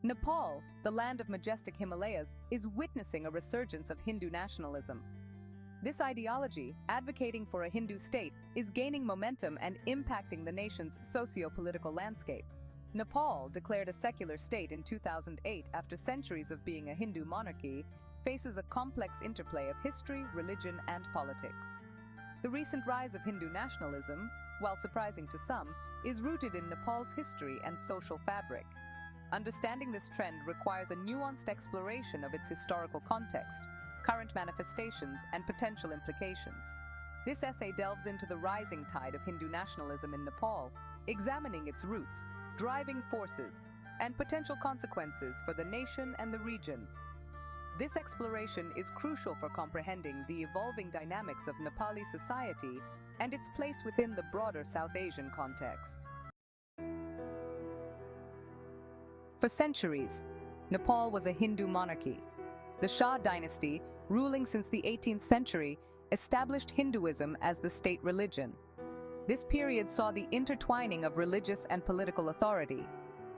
Nepal, the land of majestic Himalayas, is witnessing a resurgence of Hindu nationalism. This ideology, advocating for a Hindu state, is gaining momentum and impacting the nation's socio-political landscape. Nepal, declared a secular state in 2008 after centuries of being a Hindu monarchy, faces a complex interplay of history, religion, and politics. The recent rise of Hindu nationalism, while surprising to some, is rooted in Nepal's history and social fabric. Understanding this trend requires a nuanced exploration of its historical context, current manifestations, and potential implications. This essay delves into the rising tide of Hindu nationalism in Nepal, examining its roots, driving forces, and potential consequences for the nation and the region. This exploration is crucial for comprehending the evolving dynamics of Nepali society and its place within the broader South Asian context. For centuries, Nepal was a Hindu monarchy. The Shah dynasty, ruling since the 18th century, established Hinduism as the state religion. This period saw the intertwining of religious and political authority.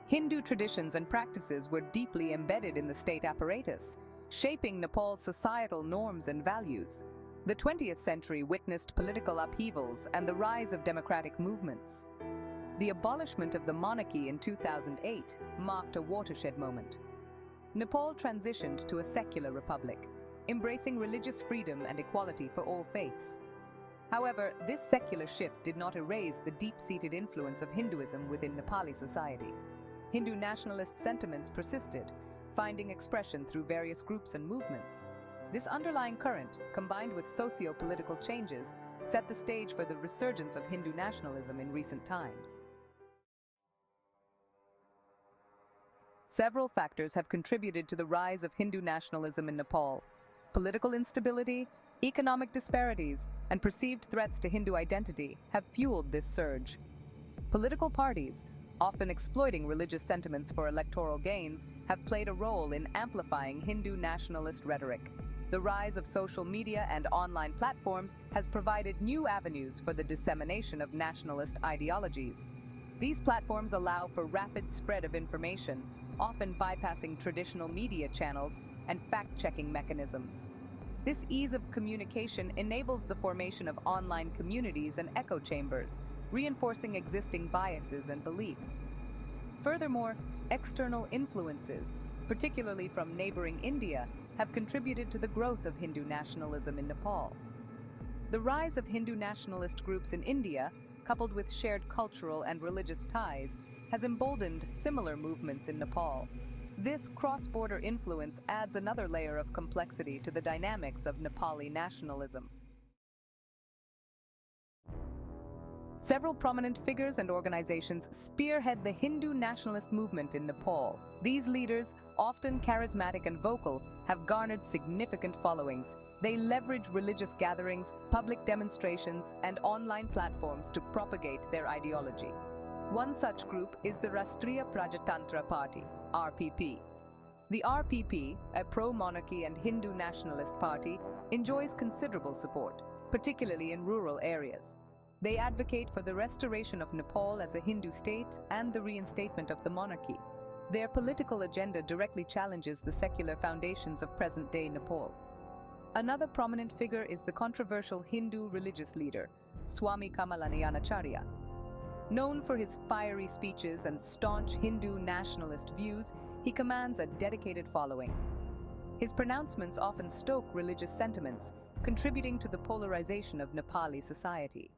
Hindu traditions and practices were deeply embedded in the state apparatus, shaping Nepal's societal norms and values. The 20th century witnessed political upheavals and the rise of democratic movements. The abolishment of the monarchy in 2008 marked a watershed moment. Nepal transitioned to a secular republic, embracing religious freedom and equality for all faiths. However, this secular shift did not erase the deep-seated influence of Hinduism within Nepali society. Hindu nationalist sentiments persisted, finding expression through various groups and movements. This underlying current, combined with socio-political changes, set the stage for the resurgence of Hindu nationalism in recent times. Several factors have contributed to the rise of Hindu nationalism in Nepal. Political instability, economic disparities, and perceived threats to Hindu identity have fueled this surge. Political parties, often exploiting religious sentiments for electoral gains, have played a role in amplifying Hindu nationalist rhetoric. The rise of social media and online platforms has provided new avenues for the dissemination of nationalist ideologies. These platforms allow for rapid spread of information, often bypassing traditional media channels and fact-checking mechanisms. This ease of communication enables the formation of online communities and echo chambers, reinforcing existing biases and beliefs. Furthermore, external influences, particularly from neighboring India, have contributed to the growth of Hindu nationalism in Nepal. The rise of Hindu nationalist groups in India, coupled with shared cultural and religious ties, has emboldened similar movements in Nepal. This cross-border influence adds another layer of complexity to the dynamics of Nepali nationalism. Several prominent figures and organizations spearhead the Hindu nationalist movement in Nepal. These leaders, often charismatic and vocal, have garnered significant followings. They leverage religious gatherings, public demonstrations, and online platforms to propagate their ideology. One such group is the Rashtriya Prajatantra Party, RPP. The RPP, a pro-monarchy and Hindu nationalist party, enjoys considerable support, particularly in rural areas. They advocate for the restoration of Nepal as a Hindu state and the reinstatement of the monarchy. Their political agenda directly challenges the secular foundations of present-day Nepal. Another prominent figure is the controversial Hindu religious leader, Swami Kamalayanacharya. Known for his fiery speeches and staunch Hindu nationalist views, he commands a dedicated following. His pronouncements often stoke religious sentiments, contributing to the polarization of Nepali society.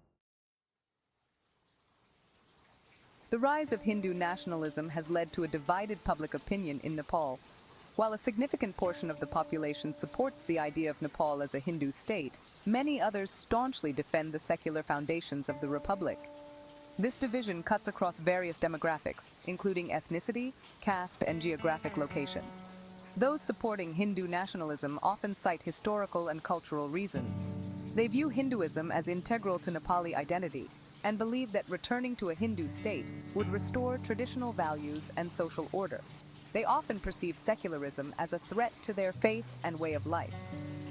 The rise of Hindu nationalism has led to a divided public opinion in Nepal. While a significant portion of the population supports the idea of Nepal as a Hindu state, many others staunchly defend the secular foundations of the republic. This division cuts across various demographics, including ethnicity, caste, and geographic location. Those supporting Hindu nationalism often cite historical and cultural reasons. They view Hinduism as integral to Nepali identity and believe that returning to a Hindu state would restore traditional values and social order. They often perceive secularism as a threat to their faith and way of life.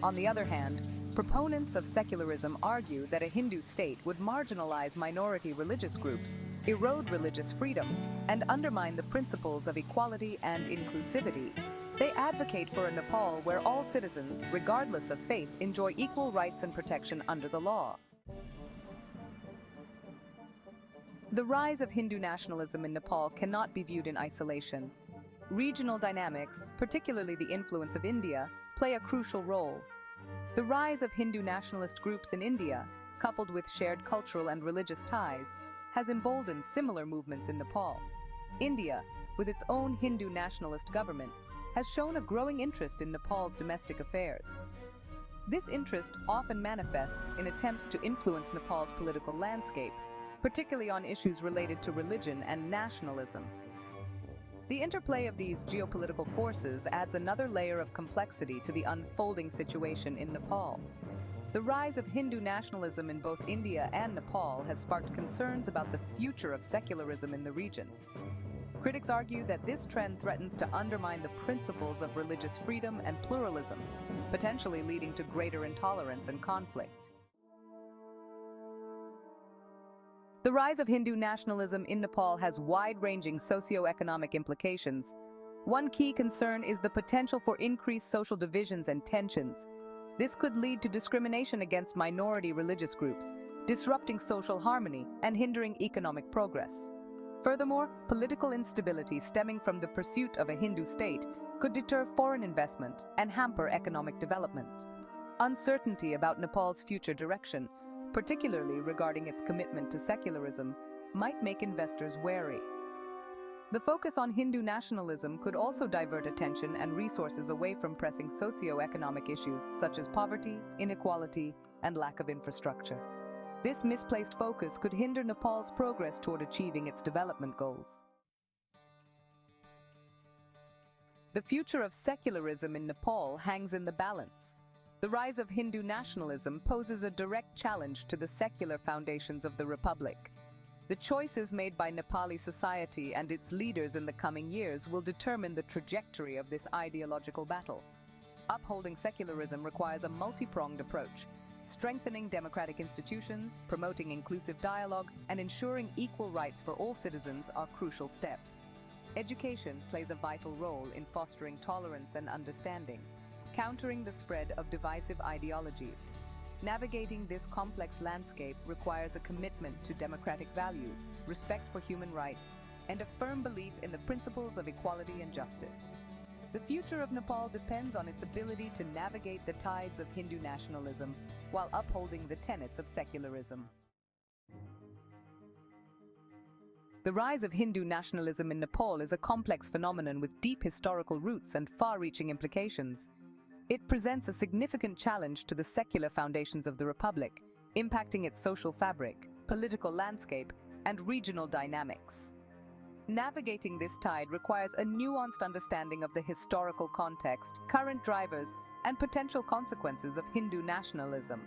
On the other hand, proponents of secularism argue that a Hindu state would marginalize minority religious groups, erode religious freedom, and undermine the principles of equality and inclusivity. They advocate for a Nepal where all citizens, regardless of faith, enjoy equal rights and protection under the law. The rise of Hindu nationalism in Nepal cannot be viewed in isolation. Regional dynamics, particularly the influence of India, play a crucial role. The rise of Hindu nationalist groups in India, coupled with shared cultural and religious ties, has emboldened similar movements in Nepal. India, with its own Hindu nationalist government, has shown a growing interest in Nepal's domestic affairs. This interest often manifests in attempts to influence Nepal's political landscape, particularly on issues related to religion and nationalism. The interplay of these geopolitical forces adds another layer of complexity to the unfolding situation in Nepal. The rise of Hindu nationalism in both India and Nepal has sparked concerns about the future of secularism in the region. Critics argue that this trend threatens to undermine the principles of religious freedom and pluralism, potentially leading to greater intolerance and conflict. The rise of Hindu nationalism in Nepal has wide-ranging socioeconomic implications. One key concern is the potential for increased social divisions and tensions. This could lead to discrimination against minority religious groups, disrupting social harmony and hindering economic progress. Furthermore, political instability stemming from the pursuit of a Hindu state could deter foreign investment and hamper economic development. Uncertainty about Nepal's future direction, particularly regarding its commitment to secularism, might make investors wary. The focus on Hindu nationalism could also divert attention and resources away from pressing socio-economic issues such as poverty, inequality, and lack of infrastructure. This misplaced focus could hinder Nepal's progress toward achieving its development goals. The future of secularism in Nepal hangs in the balance. The rise of Hindu nationalism poses a direct challenge to the secular foundations of the republic. The choices made by Nepali society and its leaders in the coming years will determine the trajectory of this ideological battle. Upholding secularism requires a multi-pronged approach. Strengthening democratic institutions, promoting inclusive dialogue, and ensuring equal rights for all citizens are crucial steps. Education plays a vital role in fostering tolerance and understanding, countering the spread of divisive ideologies. Navigating this complex landscape requires a commitment to democratic values, respect for human rights, and a firm belief in the principles of equality and justice. The future of Nepal depends on its ability to navigate the tides of Hindu nationalism while upholding the tenets of secularism. The rise of Hindu nationalism in Nepal is a complex phenomenon with deep historical roots and far-reaching implications. It presents a significant challenge to the secular foundations of the republic, impacting its social fabric, political landscape, and regional dynamics. Navigating this tide requires a nuanced understanding of the historical context, current drivers, and potential consequences of Hindu nationalism.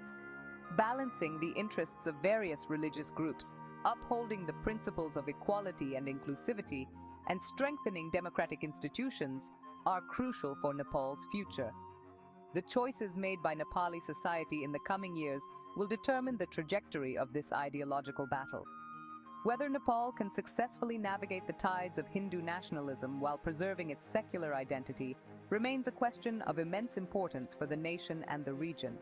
Balancing the interests of various religious groups, upholding the principles of equality and inclusivity, and strengthening democratic institutions are crucial for Nepal's future. The choices made by Nepali society in the coming years will determine the trajectory of this ideological battle. Whether Nepal can successfully navigate the tides of Hindu nationalism while preserving its secular identity remains a question of immense importance for the nation and the region.